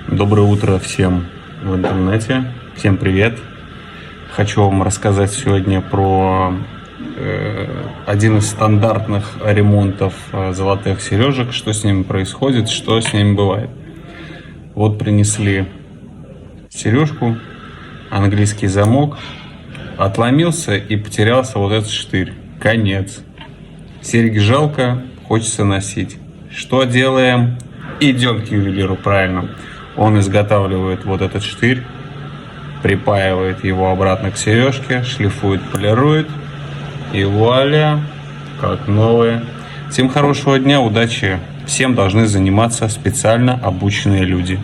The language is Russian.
Доброе утро всем в интернете. Всем привет. Хочу вам рассказать сегодня про один из стандартных ремонтов золотых сережек, что с ними происходит, что с ними бывает. Вот принесли сережку, английский замок, отломился и потерялся вот этот штырь. Конец. Серьги жалко, хочется носить. Что делаем? Идем к ювелиру, правильно. Он изготавливает вот этот штырь, припаивает его обратно к сережке, шлифует, полирует. И вуаля, как новые. Всем хорошего дня, удачи. Всем должны заниматься специально обученные люди.